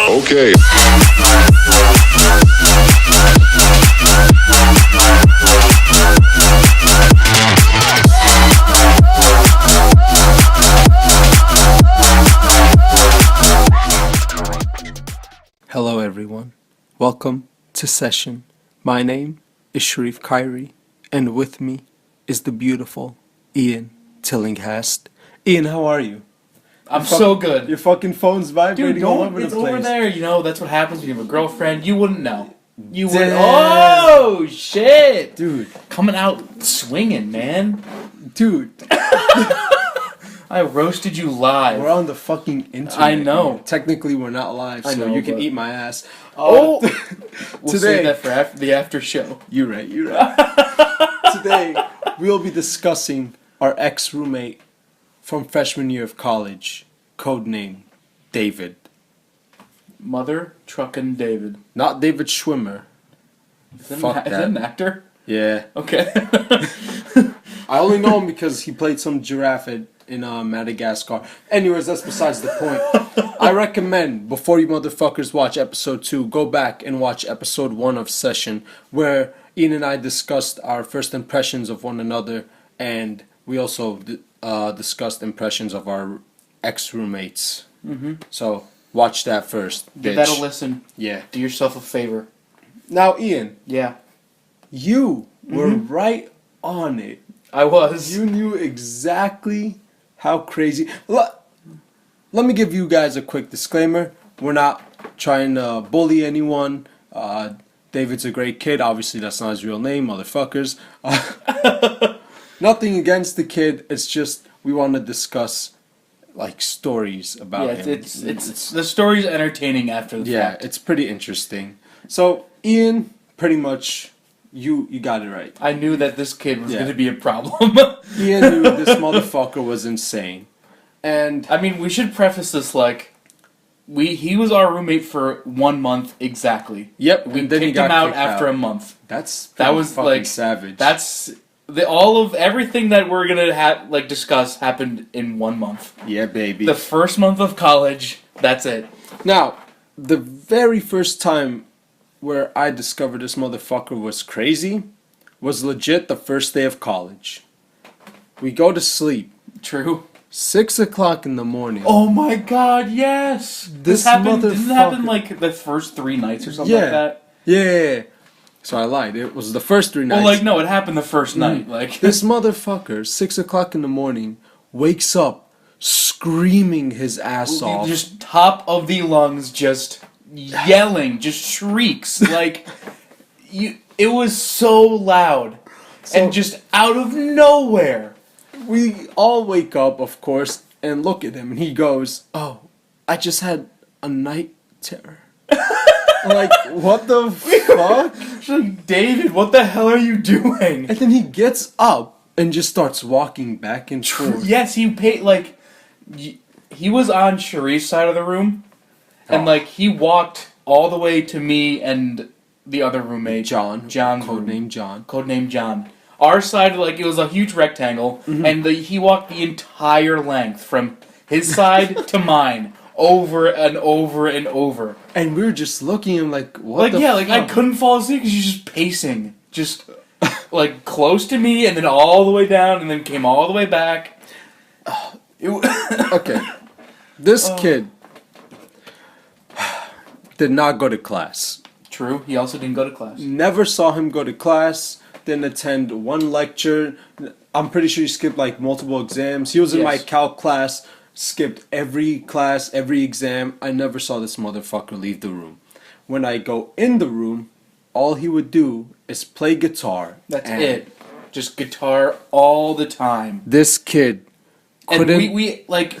Okay. Hello everyone, welcome to Session. My name is Sherif Khairy, and with me is the beautiful Ian Tillinghast. Ian, how are you? I'm so good. Your fucking phone's vibrating Dude, all over the it's place. over there. You know, that's what happens when you have a girlfriend. You wouldn't know. You would. Damn. Oh, shit. Dude, Coming out swinging, man. dude, I roasted you live. we're on the fucking internet. I know. Here. Technically, we're not live, I so know, you can but- eat my ass. Oh! We'll today, save that for the after show. You're right. Today, we'll be discussing our ex-roommate from freshman year of college, codename David. Mother Truckin' David. Not David Schwimmer. Is that, Fuck is that an actor? Yeah. Okay. I only know him because he played some giraffe in Madagascar. Anyways, that's besides the point. I recommend, before you motherfuckers watch episode 2, go back and watch episode 1 of Session, where Ian and I discussed our first impressions of one another, and we also discussed impressions of our ex-roommates. Mm-hmm. So, watch that first, Give bitch. that a listen. Yeah. Do yourself a favor. Now, Ian, Yeah. you were right on it. I was. You knew exactly how crazy. Let me give you guys a quick disclaimer. We're not trying to bully anyone. David's a great kid. Obviously, that's not his real name, motherfuckers. Nothing against the kid. It's just we want to discuss like stories about him. It's the story's entertaining after the Yeah, fact. it's pretty interesting. So, Ian, pretty much, you got it right. I knew that this kid was Yeah. going to be a problem. Ian knew this motherfucker was insane. And I mean, we should preface this like, he was our roommate for 1 month exactly. yep, We and then he kicked got him out kicked after out. a month. That That was fucking like savage. That's everything that we're gonna discuss happened in 1 month. Yeah, baby. The first month of college, that's it. Now, the very first time where I discovered this motherfucker was crazy was legit the first day of college. We go to sleep. True. 6 o'clock in the morning. Oh my God! Yes. This happened. Didn't it happen motherfucker. like the first 3 nights or something Yeah. like that? Yeah. So I lied. It was the first 3 nights. Well, like no, it happened the first night. Like This motherfucker, 6 o'clock in the morning, wakes up screaming his ass off. just top of the lungs, just yelling, just shrieks like It was so loud and just out of nowhere. We all wake up, of course, and look at him, and he goes, "Oh, I just had a night terror." Like, what the fuck? It's like, David, what the hell are you doing? And then he gets up and just starts walking back and forth. Yes, he was on Sherif's side of the room, and like he walked all the way to me and the other roommate, John's codename John. Codename John. Our side, like it was a huge rectangle, and he walked the entire length from his side to mine, over and over and over. And we were just looking at him like, what the Like I fuck? couldn't fall asleep because he's just pacing, just like close to me, and then all the way down, and then came all the way back. Okay. This kid did not go to class. True, he also didn't go to class. Never saw him go to class. Didn't attend one lecture. I'm pretty sure he skipped like multiple exams. He was in my Yes. calc class. Skipped every class, every exam. I never saw this motherfucker leave the room. When I go in the room, all he would do is play guitar. That's and it. Just guitar all the time. This kid And couldn't. we like,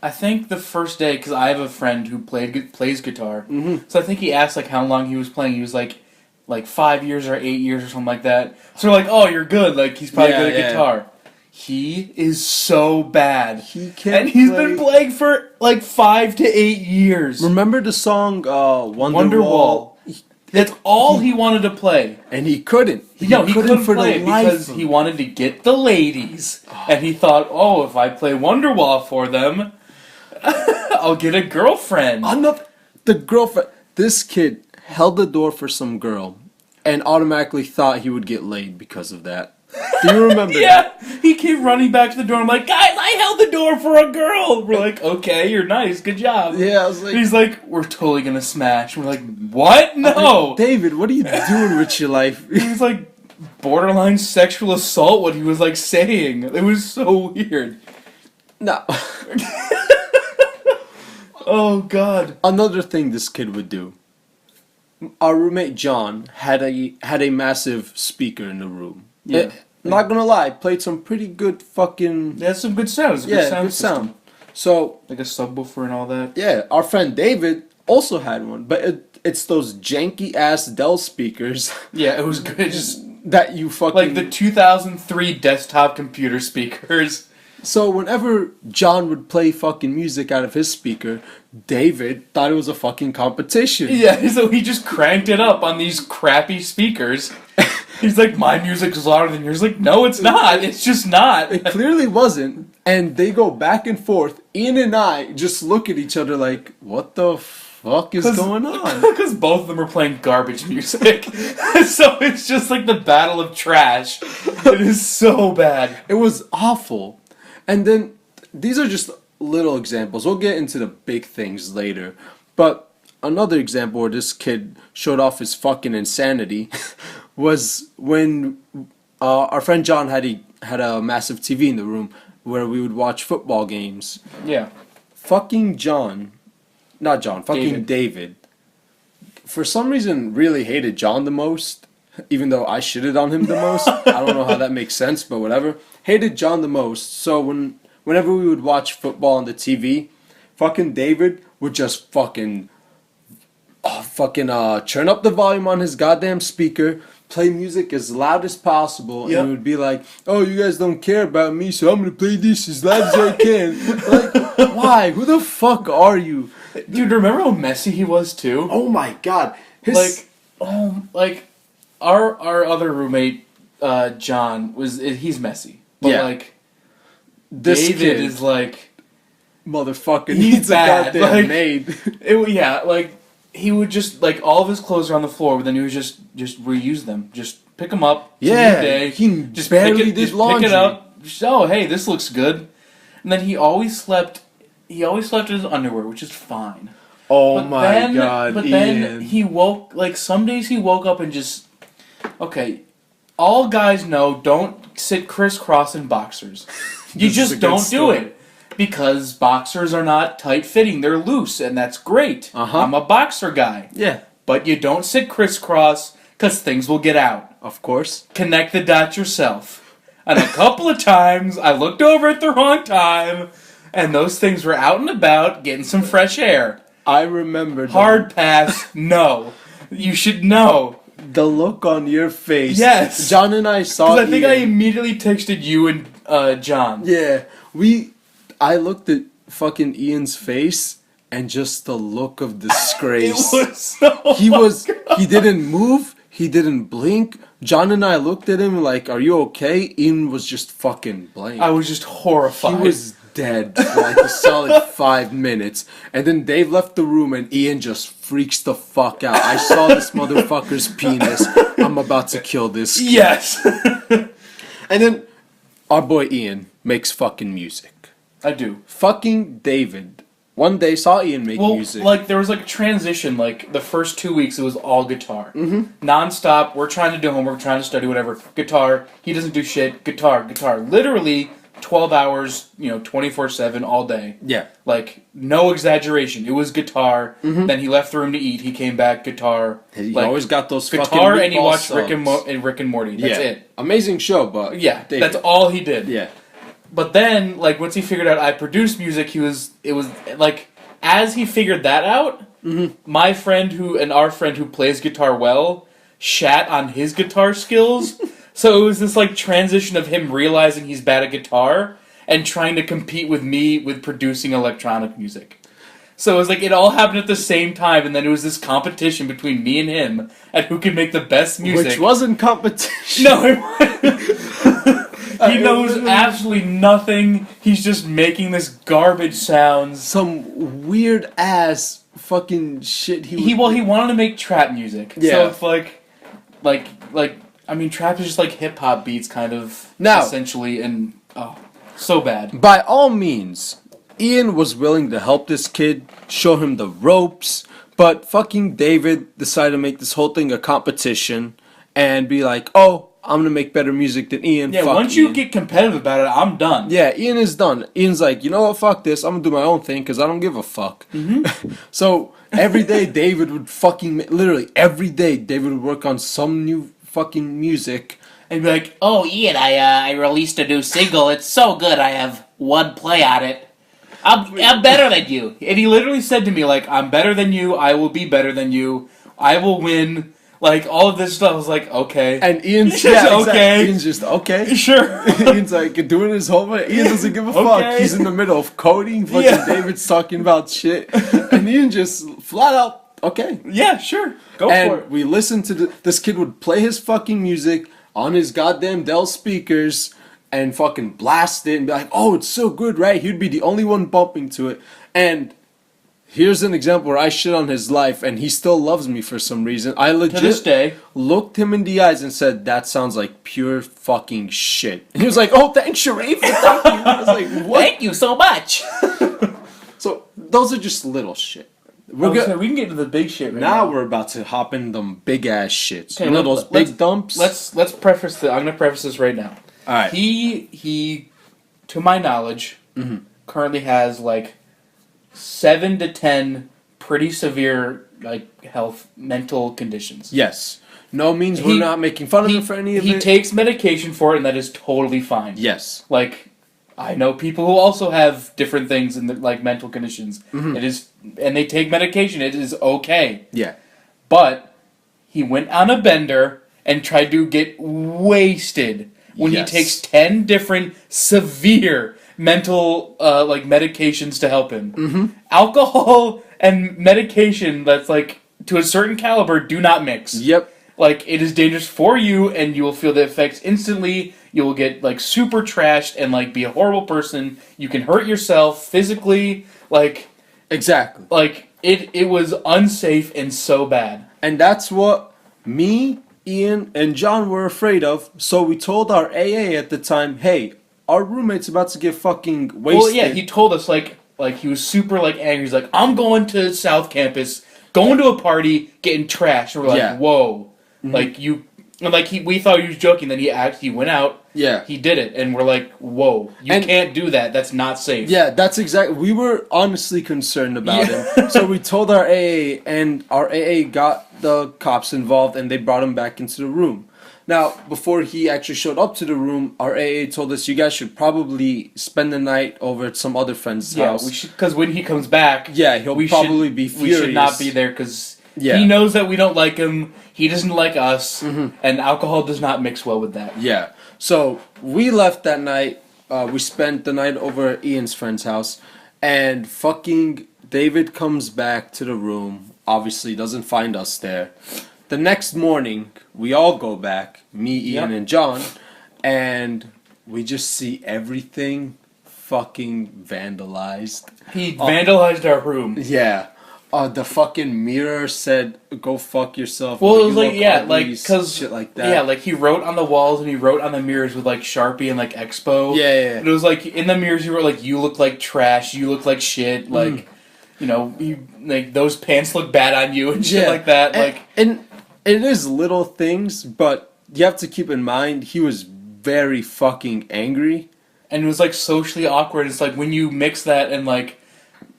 I think the first day, because I have a friend who plays guitar. Mhm. So I think he asked like how long he was playing. He was like 5 years or 8 years or something like that. So we're like, oh, you're good. Like he's probably Yeah, good at yeah. guitar. He is so bad. He can't And he's been playing for like 5 to 8 years. Remember the song Wonderwall? That's all he wanted to play. And he couldn't. He couldn't play it because he wanted to get the ladies. And he thought, oh, if I play Wonderwall for them, I'll get a girlfriend. The girlfriend. This kid held the door for some girl and automatically thought he would get laid because of that. Do you remember that? He came running back to the door. I'm like, guys, I held the door for a girl. We're like, okay, you're nice. Good job. Yeah, I was like... He's like, we're totally going to smash. We're like, what? No. Like, David, what are you doing with your life? He was like borderline sexual assault what he was like saying. It was so weird. No. Oh, God. Another thing this kid would do. Our roommate John had a massive speaker in the room. Yeah. Not gonna lie, played some pretty good fucking... That's some good sounds. Good sound. So... Like a subwoofer and all that. Yeah, our friend David also had one, but it's those janky-ass Dell speakers. Yeah, it was good. Just that you fucking... like the 2003 desktop computer speakers. So whenever John would play fucking music out of his speaker, David thought it was a fucking competition. Yeah, so he just cranked it up on these crappy speakers. He's like, my music is louder than yours. Like, no, it's not. It's just not. It clearly wasn't. And they go back and forth. Ian and I just look at each other like, what the fuck is going on? Because both of them are playing garbage music. So it's just like the battle of trash. It is so bad. It was awful. And then, these are just little examples. We'll get into the big things later. But another example where this kid showed off his fucking insanity was when our friend John had a massive TV in the room where we would watch football games. Yeah. Fucking David, for some reason really hated John the most, even though I shitted on him the most. I don't know how that makes sense, but whatever. Hated John the most. So whenever we would watch football on the TV, fucking David would just fucking turn up the volume on his goddamn speaker, play music as loud as possible, and it would be like, oh, you guys don't care about me, so I'm gonna play this as loud as I can. Like, why? Who the fuck are you? Dude, remember how messy he was too? Oh my god. Our other roommate, John, he's messy. But like, this David kid is like, motherfucker, he's needs bad. a goddamn maid. He would just, like, all of his clothes are on the floor, but then he would just reuse them. Just pick them up. Yeah, day, he just barely did laundry. Pick it up. Oh, hey, this looks good. And then he always slept in his underwear, which is fine. Oh my god, But Ian. then he woke, like, some days he woke up and just, okay, all guys know don't sit crisscross in boxers. You just don't do it. Because boxers are not tight-fitting. They're loose, and that's great. I'm a boxer guy. Yeah. But you don't sit crisscross, because things will get out. Of course. Connect the dots yourself. And a couple of times, I looked over at the wrong time, and those things were out and about, getting some fresh air. I remember Hard pass, no. You should know. The look on your face. Yes. John and I saw Because I think I immediately texted you and John. Yeah. I looked at fucking Ian's face and just the look of disgrace. It was so He didn't move, he didn't blink. John and I looked at him like, are you okay? Ian was just fucking blank. I was just horrified. He was dead for like a solid 5 minutes. And then Dave left the room and Ian just freaks the fuck out. I saw this motherfucker's penis. I'm about to kill this kid. Yes. And then our boy Ian makes fucking music. I do. Fucking David. One day saw Ian make music. Like, there was like a transition, like, the first 2 weeks it was all guitar. Mm-hmm. Non-stop, we're trying to do homework, trying to study, whatever. Guitar, he doesn't do shit, guitar. Literally 12 hours, 24/7, all day. Yeah. Like, no exaggeration. It was guitar, then he left the room to eat, he came back, guitar. He always got those guitar, fucking and he watched subs. Rick and Morty. That's it. Amazing show, but... Yeah, David. that's all he did. Yeah. But then, like, once he figured out I produced music, it was, like, as he figured that out, my friend our friend who plays guitar well, shat on his guitar skills, So it was this like transition of him realizing he's bad at guitar and trying to compete with me with producing electronic music. So it was like it all happened at the same time, and then it was this competition between me and him at who could make the best music. Which wasn't competition. No, it wasn't. He knows absolutely nothing. He's just making this garbage sounds. Some weird ass fucking shit. He wanted to make trap music. Yeah. So it's like I mean, trap is just like hip hop beats, kind of Now, essentially, and so bad. By all means, Ian was willing to help this kid, show him the ropes, but fucking David decided to make this whole thing a competition and be like, oh, I'm gonna make better music than Ian. Yeah, fuck once Ian. you get competitive about it, I'm done. Yeah, Ian is done. Ian's like, you know what, fuck this, I'm gonna do my own thing because I don't give a fuck. Mm-hmm. So every day David would literally every day David would work on some new fucking music. And be like, oh, Ian, I released a new single. It's so good. I have one play on it. I'm better than you. And he literally said to me, like, I'm better than you. I will be better than you. I will win. Like, all of this stuff. I was like, okay. And Ian's just, okay. Exactly. Ian's just, okay. Sure. Ian's like doing his homework. Ian doesn't give a fuck. Okay. He's in the middle of coding. Fucking Yeah. David's talking about shit. And Ian just flat out, okay. Yeah, sure. Go for it. And we listened to this kid would play his fucking music on his goddamn Dell speakers and fucking blast it and be like, oh, it's so good, right? He'd be the only one bumping to it. And here's an example where I shit on his life and he still loves me for some reason. I legit To this day. looked him in the eyes and said, that sounds like pure fucking shit. And he was like, oh, thanks, Sherif. Thank you. I was like, what? Thank you so much. So those are just little shit. We can get into the big shit right now. Now we're about to hop in them big ass shits. Okay, You know those big dumps? Let's preface this. I'm gonna preface this right now. All right. He, to my knowledge, currently has like 7 to 10 pretty severe like mental conditions. Yes. No means we're not making fun of him for any of it. He takes medication for it, and that is totally fine. Yes. Like, I know people who also have different things in like mental conditions. Mm-hmm. It is, and they take medication. It is okay. Yeah. But he went on a bender and tried to get wasted when Yes. he takes 10 different severe mental like medications to help him. Mm-hmm. Alcohol and medication that's like to a certain caliber do not mix. Yep. Like, it is dangerous for you, and you will feel the effects instantly. You will get like super trashed and like be a horrible person. You can hurt yourself physically. Like, Exactly. like it was unsafe and so bad. And that's what me, Ian, and John were afraid of. So we told our AA at the time, hey, our roommate's about to get fucking wasted. Well, yeah, he told us like he was super like angry. He's like, I'm going to South Campus, going to a party, getting trashed. And we're like, Yeah. whoa, like you, and like we thought he was joking. Then he went out. Yeah. He did it, and we're like, whoa, you can't do that. That's not safe. Yeah, that's exactly. We were honestly concerned about him. So we told our AA, and our AA got the cops involved, and they brought him back into the room. Now, before he actually showed up to the room, our AA told us, you guys should probably spend the night over at some other friend's house. Yeah, we should, because when he comes back, Yeah, he'll probably be furious. We should not be there because Yeah. he knows that we don't like him. He doesn't like us, and alcohol does not mix well with that. Yeah. So we left that night. We spent the night over at Ian's friend's house, and fucking David comes back to the room. Obviously, doesn't find us there. The next morning, we all go back, me, Ian, and John, and we just see everything fucking vandalized. He vandalized our room. Yeah. The fucking mirror said, "Go fuck yourself." Well, or, it was "You like, look yeah, ugly," like, because, shit like that. yeah, like, he wrote on the walls and he wrote on the mirrors with, like, Sharpie and, like, Expo. Yeah. And it was, like, in the mirrors he wrote, like, you look like trash, you look like shit, like, you know, like, those pants look bad on you and shit like that. And it is little things, but you have to keep in mind, he was very fucking angry. And it was, like, socially awkward. It's, like, when you mix that and, like,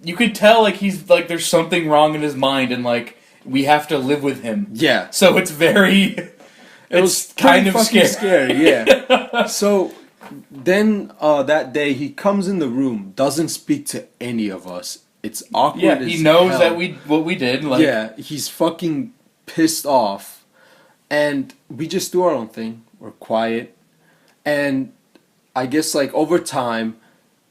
you could tell, like, he's, like, there's something wrong in his mind and, like, we have to live with him. Yeah. So it's very... It was kind of fucking scary. Yeah. So then that day he comes in the room, doesn't speak to any of us. It's awkward. Yeah, as he knows hell. that what we did. Like, Yeah, he's fucking pissed off, and we just do our own thing. we're quiet. And I guess like over time,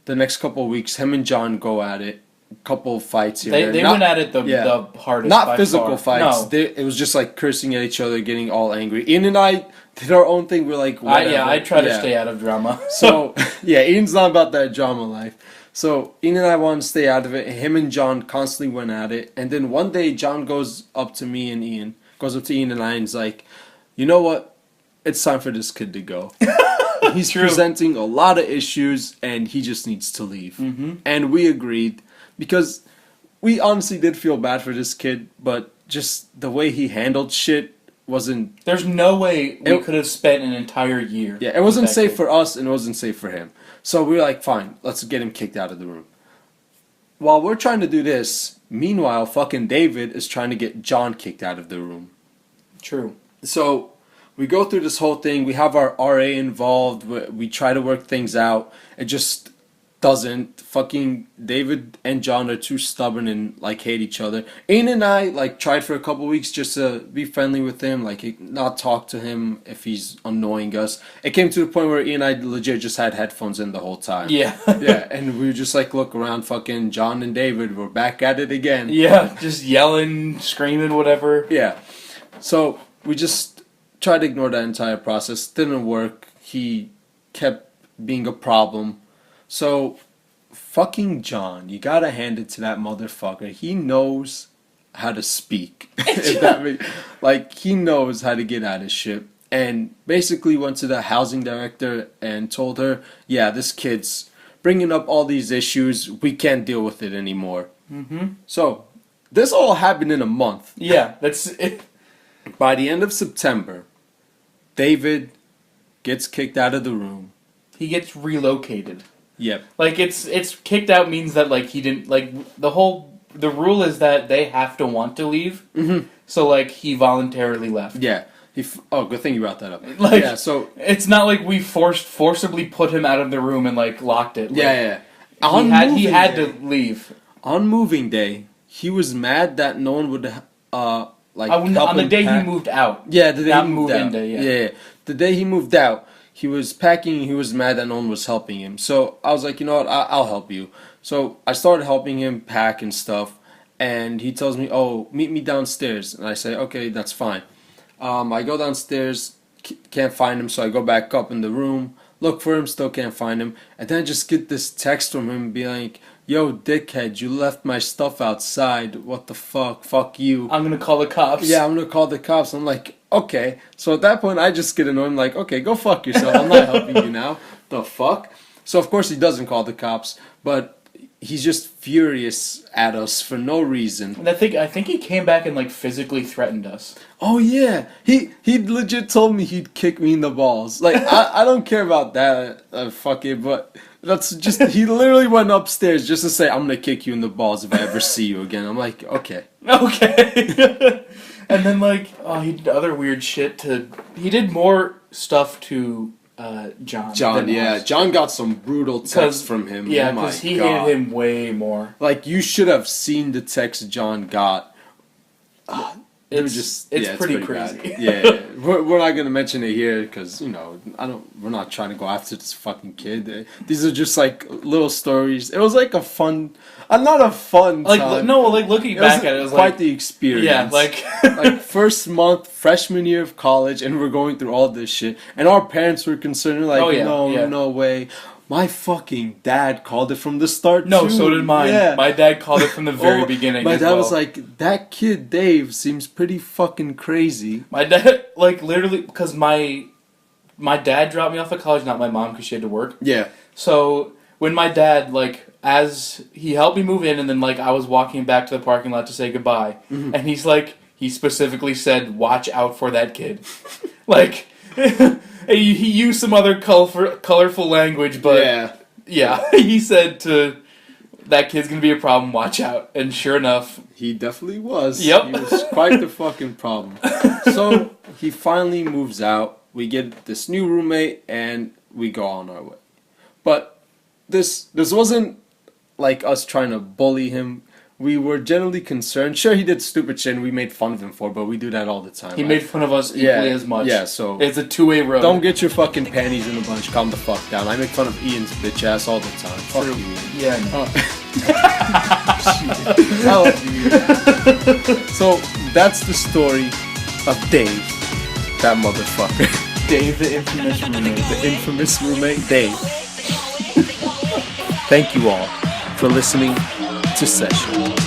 the next couple of weeks, him and John go at it. Couple of fights here. They went at it the hardest. Not by physical far. fights. No. It was just like cursing at each other, getting all angry. Ian and I did our own thing. We're like, whatever. I try to stay out of drama. So yeah, Ian's not about that drama life. So Ian and I wanted to stay out of it. Him and John constantly went at it. And then one day, John goes up to me and Ian, goes up to Ian and I, and is like, you know what? It's time for this kid to go. He's presenting a lot of issues, and he just needs to leave. Mm-hmm. And we agreed. Because we honestly did feel bad for this kid, but just the way he handled shit wasn't... There's no way we could have spent an entire year. Yeah, it wasn't safe for us, and it wasn't safe for him. So we were like, fine, let's get him kicked out of the room. While we're trying to do this, meanwhile, fucking David is trying to get John kicked out of the room. True. So we go through this whole thing. We have our RA involved. We try to work things out. It just doesn't. Fucking David and John are too stubborn and like hate each other. Ian and I like tried for a couple weeks just to be friendly with him, like not talk to him if he's annoying us. It came to the point where Ian and I legit just had headphones in the whole time. Yeah. Yeah, and we were just like look around, fucking John and David were back at it again. Yeah, just yelling, screaming, whatever. Yeah. So we just tried to ignore that entire process. Didn't work. He kept being a problem. So, fucking John, you gotta hand it to that motherfucker. He knows how to speak. If that makes, like, he knows how to get out of shit. And basically went to the housing director and told her, yeah, this kid's bringing up all these issues. We can't deal with it anymore. Mm-hmm. So, this all happened in a month. Yeah, that's it. By the end of September, David gets kicked out of the room. He gets relocated. Yep. Like it's kicked out means that like he didn't like the rule is that they have to want to leave. Mm-hmm. So like he voluntarily left. Yeah. Good thing you brought that up. Like yeah, so it's not like we forcibly put him out of the room and like locked it. Like, yeah. He had to leave. On moving day, he was mad that no one would help on the day pack. he moved out. Yeah, the day That he moved move-in out. day, Yeah. The day he moved out, he was packing. He was mad that no one was helping him. So I was like, you know what? I'll help you. So I started helping him pack and stuff. And he tells me, "Oh, meet me downstairs." And I say, "Okay, that's fine." I go downstairs, can't find him. So I go back up in the room, look for him, still can't find him. And then I just get this text from him being like, "Yo, dickhead, you left my stuff outside. What the fuck? Fuck you. I'm gonna call the cops." Yeah, I'm gonna call the cops. I'm like, okay. So at that point, I just get annoyed. I'm like, okay, go fuck yourself. I'm not helping you now. The fuck? So of course he doesn't call the cops, but he's just furious at us for no reason. And I think he came back and like physically threatened us. Oh yeah, he legit told me he'd kick me in the balls. Like I don't care about that. Fuck it, but. That's just, he literally went upstairs just to say, I'm gonna kick you in the balls if I ever see you again. I'm like, okay. Okay. And then, like, he did other weird shit he did more stuff to John. John, yeah. us. John got some brutal texts from him. Yeah, oh because he God. hated him way more. Like, you should have seen the text John got. It's pretty crazy. Bad. Yeah. We're not gonna mention it here because we're not trying to go after this fucking kid. These are just like little stories. It was like a fun, not a fun time. Looking back at it, it was quite like the experience. Yeah, like like first month, freshman year of college, and we're going through all this shit, and our parents were concerned. Like, no way. My fucking dad called it from the start. No, too. so did mine. Yeah. My dad called it from the very beginning. My dad was like, "That kid Dave seems pretty fucking crazy." My dad, like, literally, because my dad dropped me off at college, not my mom, because she had to work. Yeah. So when my dad, like, as he helped me move in, and then like I was walking back to the parking lot to say goodbye, and he's like, he specifically said, "Watch out for that kid," like. He used some other colorful language, but yeah, he said that kid's gonna be a problem. Watch out, and sure enough, he definitely was. Yep, he was quite the fucking problem. So he finally moves out. We get this new roommate, and we go on our way. But this wasn't like us trying to bully him. we were generally concerned. Sure, he did stupid shit and we made fun of him for, but we do that all the time. He made fun of us equally as much. Yeah, so it's a two-way road. don't get your fucking panties in a bunch. Calm the fuck down. I make fun of Ian's bitch ass all the time. Fuck you, Ian. Yeah. No. I love you. So that's the story of Dave, that motherfucker. Dave, the infamous roommate. The infamous roommate, Dave. Thank you all for listening to Session.